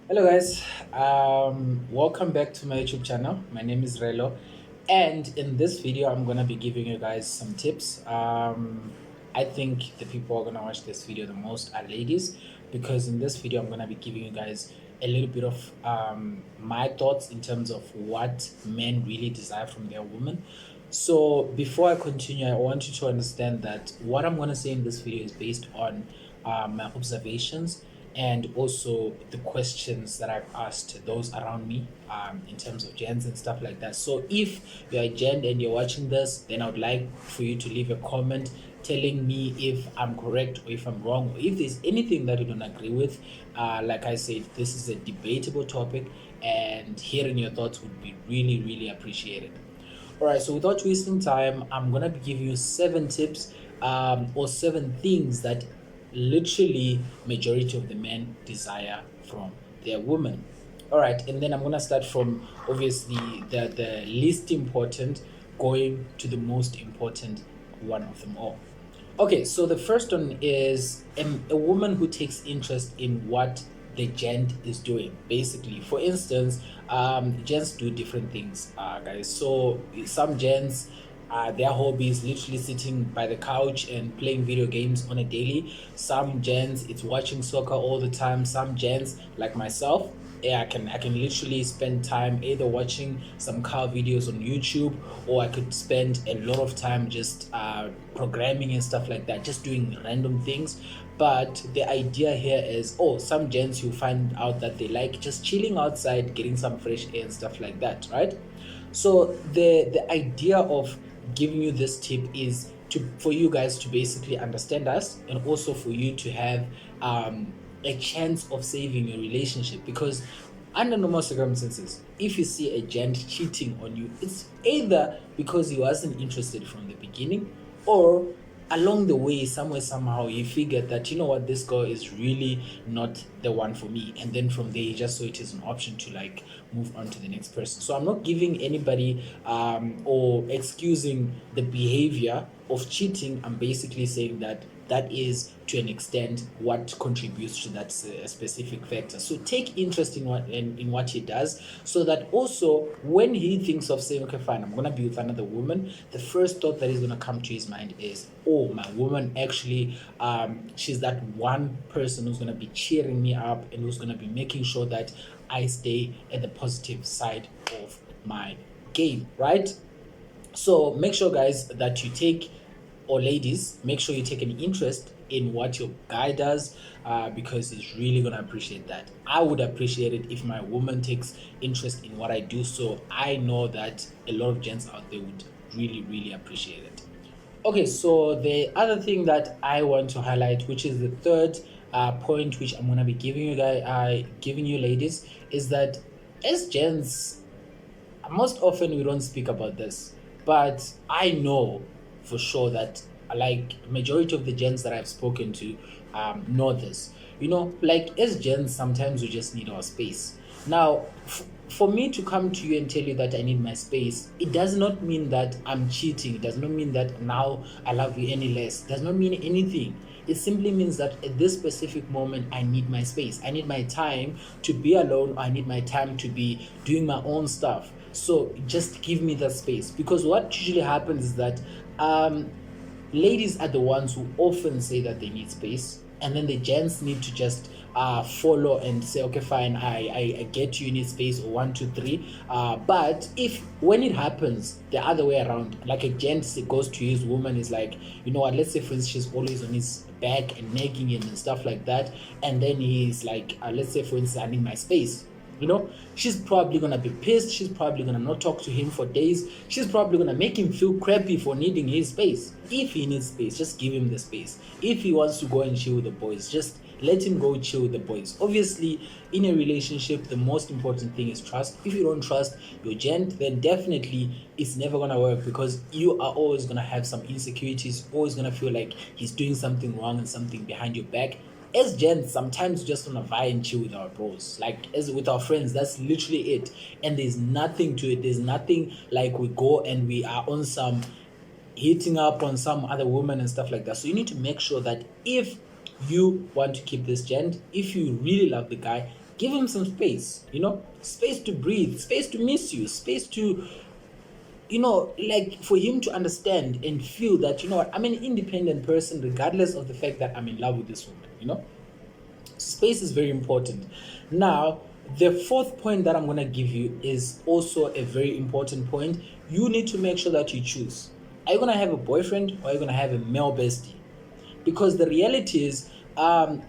Hello guys, welcome back to my YouTube channel. My name is Relo, and in this video I'm gonna be giving you guys some tips. I think the people who are gonna watch this video the most are ladies, because in this video I'm gonna be giving you guys a little bit of my thoughts in terms of what men really desire from their woman. So before I continue, I want you to understand that what I'm gonna say in this video is based on my observations and also the questions that I've asked those around me in terms of gens and stuff like that. So if you're a gen and you're watching this, then I would like for you to leave a comment telling me if I'm correct or if I'm wrong, or if there's anything that you don't agree with. Like I said, this is a debatable topic, and hearing your thoughts would be really, really appreciated. All right, so without wasting time, I'm gonna be giving you 7 tips or 7 things that literally majority of the men desire from their woman. All right, and then I'm gonna start from obviously the least important, going to the most important one of them all. Okay, so the first one is a woman who takes interest in what the gent is doing. Basically, for instance, gents do different things, guys. So some gents, their hobby is literally sitting by the couch and playing video games on a daily. Some gents, it's watching soccer all the time. Some gents, like myself, yeah, I can literally spend time either watching some car videos on YouTube, or I could spend a lot of time just programming and stuff like that, just doing random things. But the idea here is, oh, some gents you find out that they like just chilling outside, getting some fresh air and stuff like that, right? So the idea of giving you this tip is to for you guys to basically understand us, and also for you to have a chance of saving your relationship. Because under normal circumstances, if you see a gent cheating on you, it's either because he wasn't interested from the beginning, or along the way, somewhere somehow he figured that, you know what, this girl is really not the one for me, and then from there he just saw it as an option to like move on to the next person. So I'm not giving anybody or excusing the behavior of cheating. I'm basically saying that that is to an extent what contributes to that specific factor. So take interest in what he does, so that also when he thinks of saying, okay, fine, I'm gonna be with another woman, the first thought that is gonna come to his mind is, oh, my woman actually, she's that one person who's gonna be cheering me up and who's gonna be making sure that I stay at the positive side of my game, right? So make sure, guys, that you take, or ladies, make sure you take an interest in what your guy does, because he's really gonna appreciate that. I would appreciate it if my woman takes interest in what I do, so I know that a lot of gents out there would really, really appreciate it. Okay, so the other thing that I want to highlight, which is the third point, which I'm gonna be giving you ladies, is that as gents, most often we don't speak about this, but I know for sure that like majority of the gens that I've spoken to know this. You know, like as gens, sometimes we just need our space. Now, for me to come to you and tell you that I need my space, it does not mean that I'm cheating. It does not mean that now I love you any less. It does not mean anything. It simply means that at this specific moment, I need my space. I need my time to be alone. I need my time to be doing my own stuff. So just give me that space. Because what usually happens is that ladies are the ones who often say that they need space, and then the gents need to just follow and say, okay, fine, I get you need space, or 1 2 3. But if when it happens the other way around, like a gent goes to his woman, is like, you know what, let's say for instance she's always on his back and nagging him and stuff like that, and then he's like, let's say for instance, I need my space, you know, she's probably gonna be pissed. She's probably gonna not talk to him for days. She's probably gonna make him feel crappy for needing his space. If he needs space, just give him the space. If he wants to go and chill with the boys, just let him go chill with the boys. Obviously, in a relationship, the most important thing is trust. If you don't trust your gent, then definitely it's never gonna work, because you are always gonna have some insecurities, always gonna feel like he's doing something wrong and something behind your back. As gents, sometimes we just wanna vibe and chill with our bros, like as with our friends. That's literally it, and there's nothing to it. There's nothing like we go and we are on some hitting up on some other woman and stuff like that. So you need to make sure that if you want to keep this gent, if you really love the guy, Give him some space, space to breathe, space to miss you, space to, like for him to understand and feel that, I'm an independent person, regardless of the fact that I'm in love with this woman. Space is very important. Now, the fourth point that I'm going to give you is also a very important point. You need to make sure that you choose. Are you going to have a boyfriend, or are you going to have a male bestie? Because the reality is,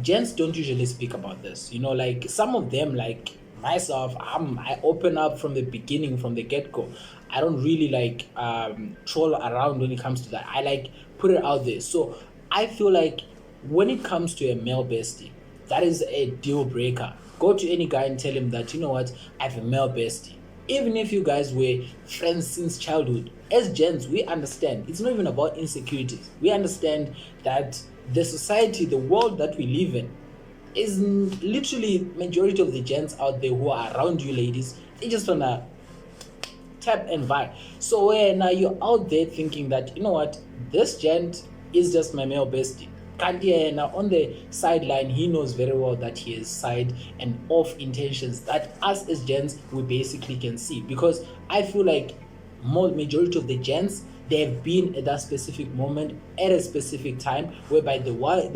gents don't usually speak about this. Like some of them, like myself, I open up from the beginning, from the get-go. I don't really like troll around when it comes to that. I like put it out there. So I feel like when it comes to a male bestie, that is a deal breaker. Go to any guy and tell him that, you know what, I have a male bestie. Even if you guys were friends since childhood, as gents, we understand it's not even about insecurities. We understand that the society, the world that we live in, is literally majority of the gents out there who are around you ladies, they just wanna tap and vibe. So when you're out there thinking that, you know what, this gent is just my male bestie. Now on the sideline, he knows very well that he has side and off intentions that us as gents we basically can see. Because I feel like majority of the gents, they have been at that specific moment at a specific time whereby they were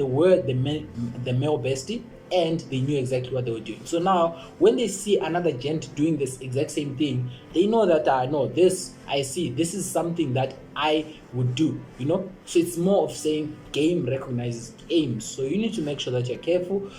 the male bestie, and they knew exactly what they were doing. So now when they see another gent doing this exact same thing, they know that no, this is something that I would do. So it's more of saying game recognizes game. So you need to make sure that you're careful.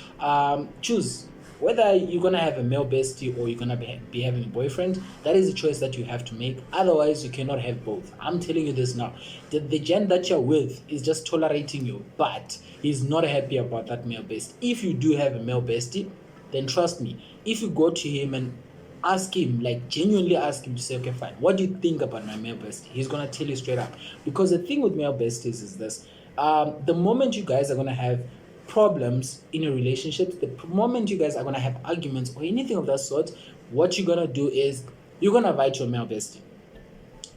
Choose whether you're gonna have a male bestie or you're gonna be having a boyfriend. That is a choice that you have to make. Otherwise, you cannot have both. I'm telling you this now. The gent that you're with is just tolerating you, but he's not happy about that male bestie. If you do have a male bestie, then trust me, if you go to him and ask him, like genuinely ask him to say, okay, fine, what do you think about my male bestie? He's gonna tell you straight up. Because the thing with male besties is this: the moment you guys are gonna have problems in a relationship, the moment you guys are gonna have arguments or anything of that sort, what you're gonna do is you're gonna invite your male bestie.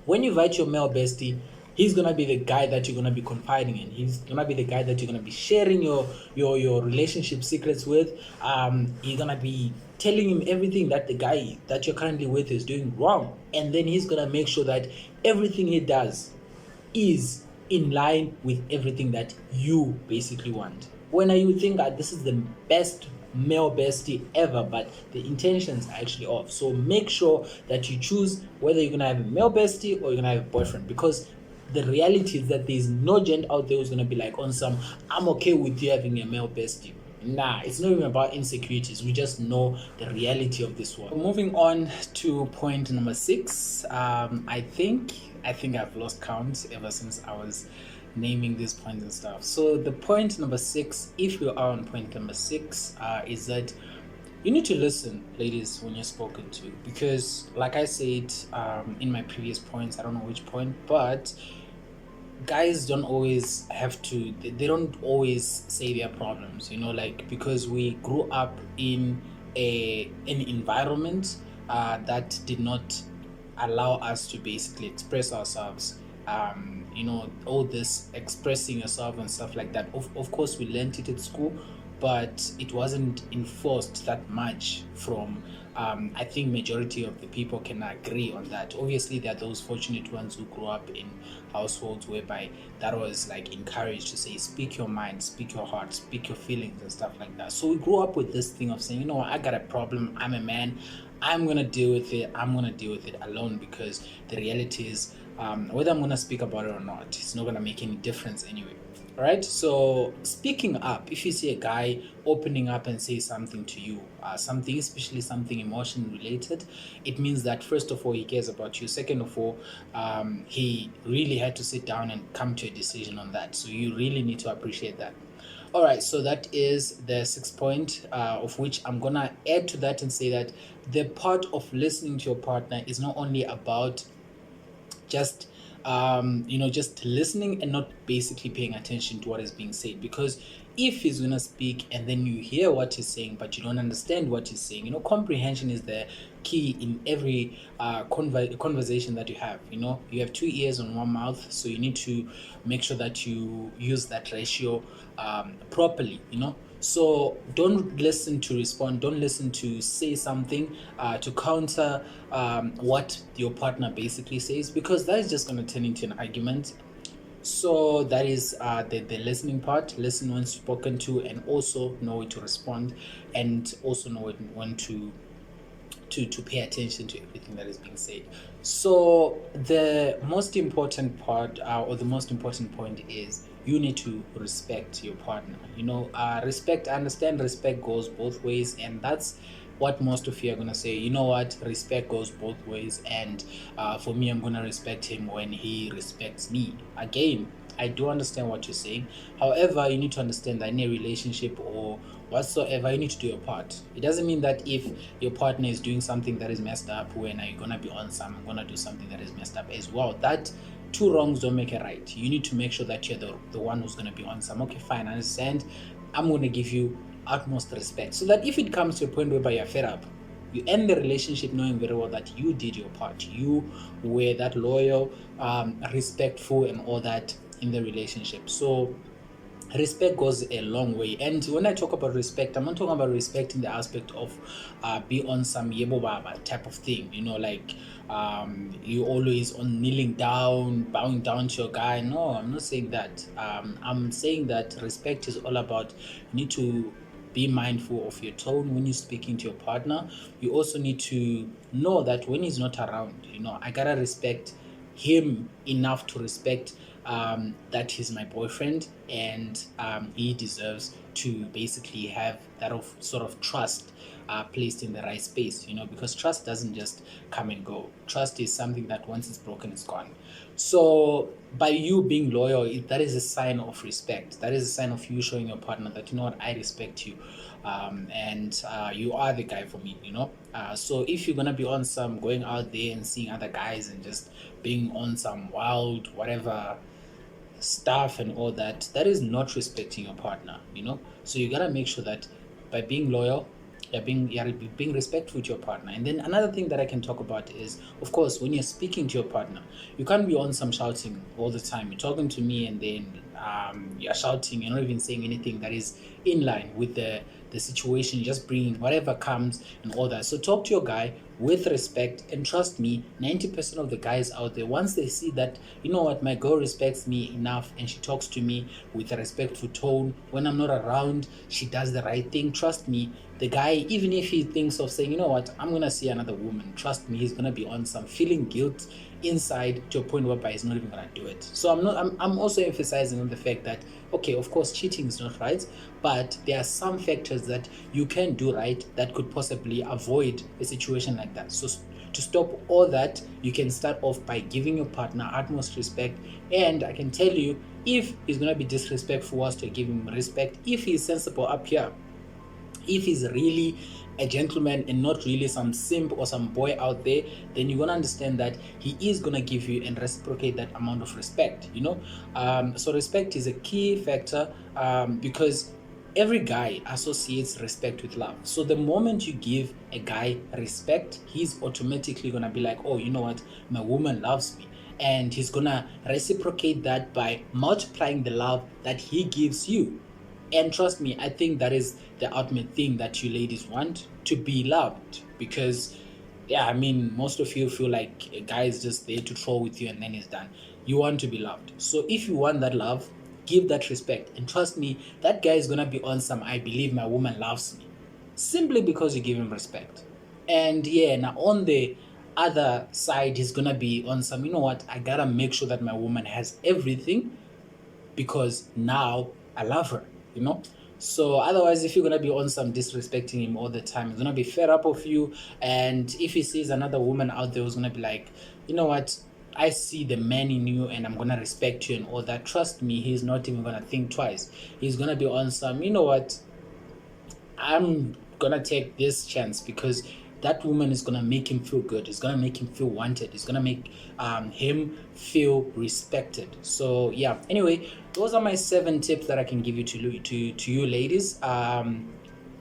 When you invite your male bestie, he's gonna be the guy that you're gonna be confiding in. He's gonna be the guy that you're gonna be sharing your relationship secrets with. You're gonna be telling him everything that the guy that you're currently with is doing wrong, and then he's gonna make sure that everything he does is in line with everything that you basically want. When you think that this is the best male bestie ever, but the intentions are actually off. So make sure that you choose whether you're gonna have a male bestie or you're gonna have a boyfriend, because the reality is that there's no gent out there who's gonna be like on some I'm okay with you having a male bestie. Nah, it's not even about insecurities. We just know the reality of this world. Moving on to point number 6. I think I've lost count ever since I was naming these points and stuff. So the point number 6, if you are on point number 6, is that you need to listen, ladies, when you're spoken to. Because like I said in my previous points, I don't know which point, but guys don't always have to, they don't always say their problems, like, because we grew up in an environment that did not allow us to basically express ourselves. All this expressing yourself and stuff like that, of course we learned it at school, but it wasn't enforced that much from I think majority of the people can agree on that. Obviously there are those fortunate ones who grew up in households whereby that was like encouraged to say, speak your mind, speak your heart, speak your feelings and stuff like that. So we grew up with this thing of saying, I got a problem, I'm a man, I'm gonna deal with it alone, because the reality is whether I'm gonna speak about it or not, it's not gonna make any difference anyway. All right, so speaking up, if you see a guy opening up and say something to you, something, especially something emotion related, it means that first of all he cares about you, second of all he really had to sit down and come to a decision on that. So you really need to appreciate that. All right, so that is the 6th point, of which I'm gonna add to that and say that the part of listening to your partner is not only about just just listening and not basically paying attention to what is being said. Because if he's gonna speak and then you hear what he's saying but you don't understand what he's saying, comprehension is the key in every conversation that you have. You have 2 ears on one mouth, so you need to make sure that you use that ratio properly. So don't listen to respond, don't listen to say something to counter what your partner basically says, because that is just going to turn into an argument. So that is the listening part. Listen when spoken to, and also know when to respond, and also know when to pay attention to everything that is being said. So the most important part, or the most important point, is you need to respect your partner. Respect. I understand respect goes both ways, and that's what most of you are gonna say. You know what? Respect goes both ways, and for me, I'm gonna respect him when he respects me. Again, I do understand what you're saying. However, you need to understand that in a relationship or whatsoever, you need to do your part. It doesn't mean that if your partner is doing something that is messed up, when are you gonna be on some, I'm gonna do something that is messed up as well. That two wrongs don't make a right. You need to make sure that you're the one who's gonna be on some. Okay, fine, I understand. I'm gonna give you utmost respect, so that if it comes to a point whereby you're fed up, you end the relationship knowing very well that you did your part. You were that loyal, respectful, and all that in the relationship. So respect goes a long way. And when I talk about respect, I'm not talking about respect in the aspect of be on some yebo baba type of thing, like you always on kneeling down, bowing down to your guy. No, I'm not saying that. I'm saying that respect is all about, you need to be mindful of your tone when you're speaking to your partner. You also need to know that when he's not around, I gotta respect him enough to respect that he's my boyfriend, and he deserves to basically have that of sort of trust placed in the right space, because trust doesn't just come and go. Trust is something that once it's broken, it's gone. So by you being loyal, that is a sign of respect. That is a sign of you showing your partner that, you know what, I respect you, and you are the guy for me. So if you're gonna be on some going out there and seeing other guys and just being on some wild whatever stuff and all that, that is not respecting your partner. So you gotta make sure that by being loyal, you're being respectful to your partner. And then another thing that I can talk about is, of course, when you're speaking to your partner, you can't be on some shouting all the time. You're talking to me, and then you're shouting. You're not even saying anything that is in line with the situation. You're just bringing whatever comes and all that. So talk to your guy with respect, and trust me, 90% of the guys out there, once they see that, you know what, my girl respects me enough and she talks to me with a respectful tone, when I'm not around, she does the right thing, trust me, the guy, even if he thinks of saying, you know what, I'm gonna see another woman, trust me, he's gonna be on some feeling guilt inside, to a point whereby he's not even gonna do it. So I'm also emphasizing on the fact that, okay, of course, cheating is not right, but there are some factors that you can do right that could possibly avoid a situation like that. So to stop all that, you can start off by giving your partner utmost respect. And I can tell you, if he's going to be disrespectful whilst you're giving him respect, if he's sensible up here, if he's really a gentleman and not really some simp or some boy out there, then you're gonna understand that he is gonna give you and reciprocate that amount of respect. So respect is a key factor, because every guy associates respect with love. So the moment you give a guy respect, he's automatically gonna be like, oh, you know what, my woman loves me. And he's gonna reciprocate that by multiplying the love that he gives you. And trust me, I think that is the ultimate thing that you ladies want, to be loved. Because, yeah, I mean, most of you feel like a guy is just there to troll with you and then he's done. You want to be loved. So if you want that love, give that respect. And trust me, that guy is going to be on some, I believe my woman loves me, simply because you give him respect. And yeah, now on the other side, he's going to be on some, you know what, I got to make sure that my woman has everything, because now I love her, So otherwise, if you're gonna be on some disrespecting him all the time, he's gonna be fed up of you. And if he sees another woman out there who's gonna be like, you know what, I see the man in you and I'm gonna respect you and all that, trust me, he's not even gonna think twice. He's gonna be on some, you know what, I'm gonna take this chance, because that woman is gonna make him feel good. It's gonna make him feel wanted. It's gonna make him feel respected. So yeah. Anyway, those are my 7 tips that I can give you to you ladies.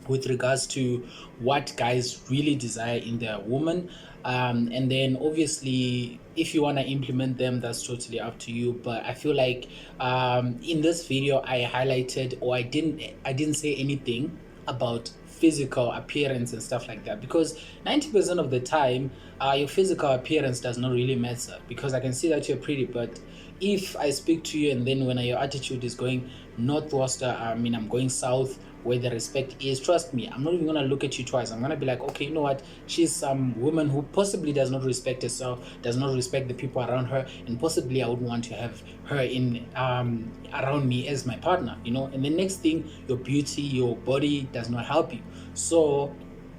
with regards to what guys really desire in their woman. And then obviously if you want to implement them, that's totally up to you. But I feel like in this video I highlighted, or I didn't say anything about physical appearance and stuff like that, because 90% of the time your physical appearance does not really matter, because I can see that you're pretty, but if I speak to you and then when your attitude is going northwest, I'm going south where the respect is, trust me, I'm not even gonna look at you twice. I'm gonna be like, okay, you know what, she's some woman who possibly does not respect herself, does not respect the people around her, and possibly I would want to have her in around me as my partner, and the next thing, your beauty, your body does not help you. So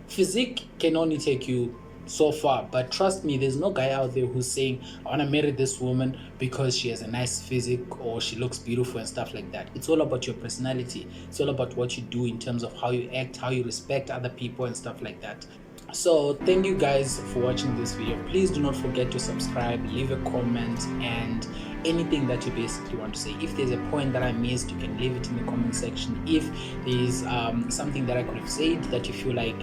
physique can only take you so far, but trust me, there's no guy out there who's saying I want to marry this woman because she has a nice physique or she looks beautiful and stuff like that. It's all about your personality. It's all about what you do in terms of how you act, how you respect other people and stuff like that. So thank you guys for watching this video. Please do not forget to subscribe, leave a comment, and anything that you basically want to say. If there's a point that I missed, you can leave it in the comment section. If there's something that I could have said that you feel like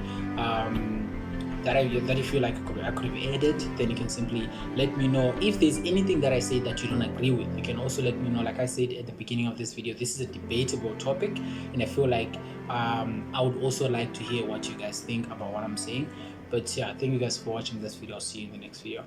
that you feel like I could have added, then you can simply let me know. If there's anything that I say that you don't agree with, you can also let me know. Like I said at the beginning of this video, this is a debatable topic, and I feel like I would also like to hear what you guys think about what I'm saying. But yeah, thank you guys for watching this video. I'll see you in the next video.